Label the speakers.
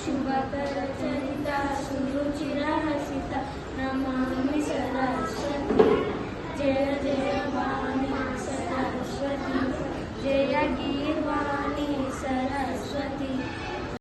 Speaker 1: Shubhkar चरिता सुरुचिरहसिता Namami Saraswati. Jai Jai Vani Saraswati, Jai गीर्वाणी Saraswati.